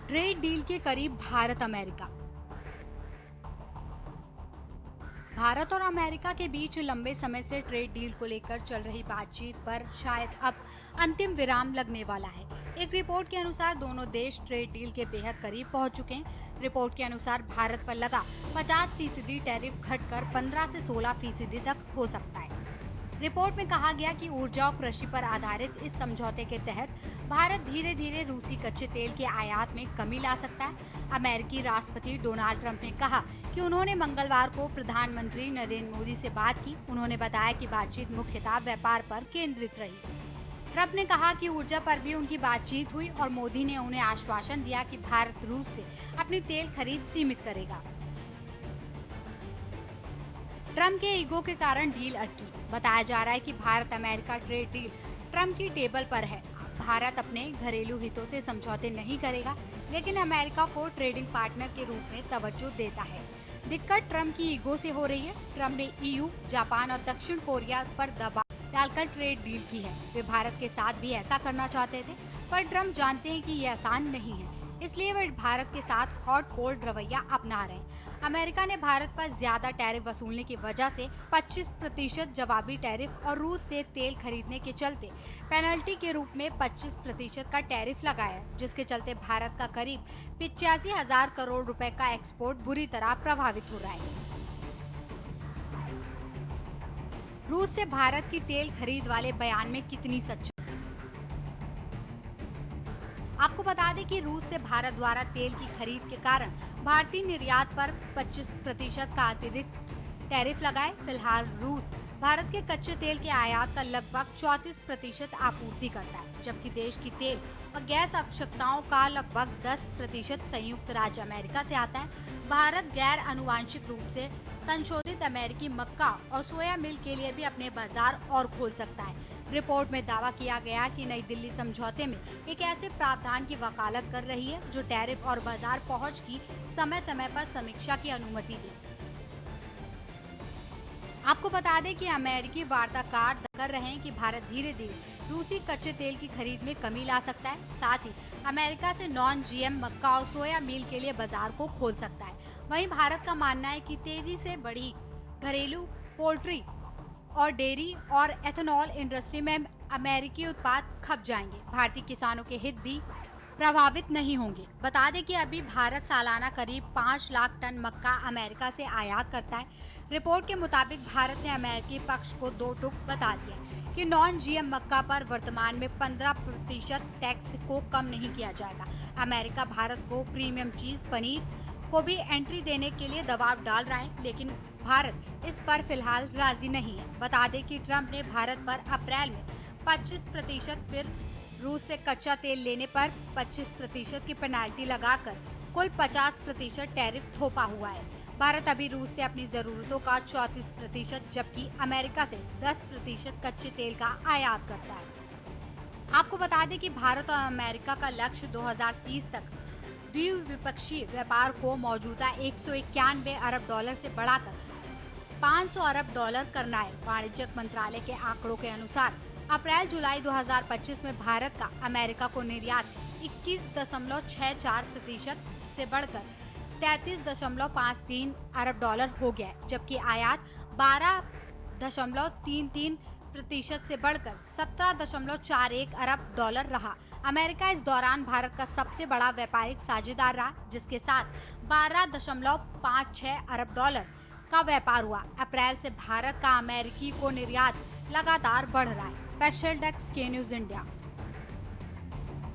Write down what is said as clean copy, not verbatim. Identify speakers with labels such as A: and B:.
A: Trade deal के करीब Bharat America. Bharat और अमेरिका के बीच लंबे समय से ट्रेड डील को लेकर चल रही बातचीत पर शायद अब अंतिम विराम लगने वाला है। एक रिपोर्ट के अनुसार दोनों देश ट्रेड डील के बेहद करीब पहुंच चुके हैं। रिपोर्ट के अनुसार भारत पर लगा 50% टैरिफ घटकर 15 से 16% तक हो सकता है। रिपोर्ट में कहा गया कि ऊर्जा और कृषि पर आधारित इस समझौते के तहत भारत धीरे धीरे रूसी कच्चे तेल के आयात में कमी ला सकता है। अमेरिकी राष्ट्रपति डोनाल्ड ट्रंप ने कहा कि उन्होंने मंगलवार को प्रधानमंत्री नरेंद्र मोदी से बात की। उन्होंने बताया कि बातचीत मुख्यतः व्यापार पर केंद्रित रही। ट्रंप ने कहा कि ऊर्जा पर भी उनकी बातचीत हुई और मोदी ने उन्हें आश्वासन दिया कि भारत रूस से अपनी तेल खरीद सीमित करेगा। ट्रंप के ईगो के कारण डील अटकी। बताया जा रहा है कि Bharat America trade deal Trump की टेबल पर है। भारत अपने घरेलू हितों से समझौते नहीं करेगा, लेकिन अमेरिका को ट्रेडिंग पार्टनर के रूप में तवज्जो देता है। दिक्कत ट्रंप की ईगो से हो रही है। ट्रंप ने ईयू, जापान और दक्षिण कोरिया पर दबाव डालकर ट्रेड डील की है। वे भारत के साथ भी ऐसा करना चाहते थे, पर ट्रंप जानते हैं कि ये आसान नहीं है, इसलिए वे भारत के साथ हॉट कोल्ड रवैया अपना रहे हैं। अमेरिका ने भारत पर ज्यादा टैरिफ वसूलने की वजह से 25% जवाबी टैरिफ और रूस से तेल खरीदने के चलते पेनल्टी के रूप में 25% का टैरिफ लगाया, जिसके चलते भारत का करीब 85,000 करोड़ रुपए का एक्सपोर्ट बुरी तरह प्रभावित हो रहा है। रूस से भारत की तेल खरीद वाले बयान में कितनी सच्चाई? आपको बता दें कि रूस से भारत द्वारा तेल की खरीद के कारण भारतीय निर्यात पर 25% का अतिरिक्त टैरिफ लगाए। फिलहाल रूस भारत के कच्चे तेल के आयात का लगभग 34% आपूर्ति करता है, जबकि देश की तेल और गैस आवश्यकताओं का लगभग 10% संयुक्त राज्य अमेरिका से आता है। भारत गैर आनुवांशिक रूप से संशोधित अमेरिकी मक्का और सोया मिल के लिए भी अपने बाजार और खोल सकता है। रिपोर्ट में दावा किया गया कि नई दिल्ली समझौते में एक ऐसे प्रावधान की वकालत कर रही है जो टैरिफ और बाजार पहुंच की समय समय पर समीक्षा की अनुमति दे। आपको बता दें कि अमेरिकी वार्ताकार कर रहे हैं कि भारत धीरे धीरे रूसी कच्चे तेल की खरीद में कमी ला सकता है, साथ ही अमेरिका से नॉन जीएम मक्का और सोया मील के लिए बाजार को खोल सकता है। वहीं भारत का मानना है कि तेजी से बढ़ी घरेलू पोल्ट्री और डेयरी और एथेनॉल इंडस्ट्री में अमेरिकी उत्पाद खप जाएंगे। भारतीय किसानों के हित भी प्रभावित नहीं होंगे। बता दें कि अभी भारत सालाना करीब 5 लाख टन मक्का अमेरिका से आयात करता है। रिपोर्ट के मुताबिक भारत ने अमेरिकी पक्ष को दो टूक बता दिया कि नॉन जीएम मक्का पर वर्तमान में 15% टैक्स को कम नहीं किया जाएगा। अमेरिका भारत को प्रीमियम चीज, पनीर को भी एंट्री देने के लिए दबाव डाल रहा है, लेकिन भारत इस पर फिलहाल राजी नहीं है। बता दें कि ट्रंप ने भारत पर अप्रैल में 25%, फिर रूस से कच्चा तेल लेने पर 25% की पेनाल्टी लगाकर कुल 50% टैरिफ थोपा हुआ है। भारत अभी रूस से अपनी जरूरतों का 34%, जबकि अमेरिका से 10% कच्चे तेल का आयात करता है। आपको बता दें कि भारत और अमेरिका का लक्ष्य 2030 तक द्विपक्षीय व्यापार को मौजूदा 191 अरब डॉलर से बढ़ाकर 500 अरब डॉलर करना है। वाणिज्यिक मंत्रालय के आंकड़ों के अनुसार अप्रैल-जुलाई 2025 में भारत का अमेरिका को निर्यात 21.64% से बढ़कर 33.53 अरब डॉलर हो गया है, जबकि आयात 12.33% से बढ़कर 17.41 अरब डॉलर रहा। अमेरिका इस दौरान भारत का सबसे बड़ा व्यापारिक साझेदार रहा, जिसके साथ 12.56 अरब डॉलर का व्यापार हुआ। अप्रैल से भारत का अमेरिकी को निर्यात लगातार बढ़ रहा है। स्पेशल डेस्क के न्यूज़ इंडिया।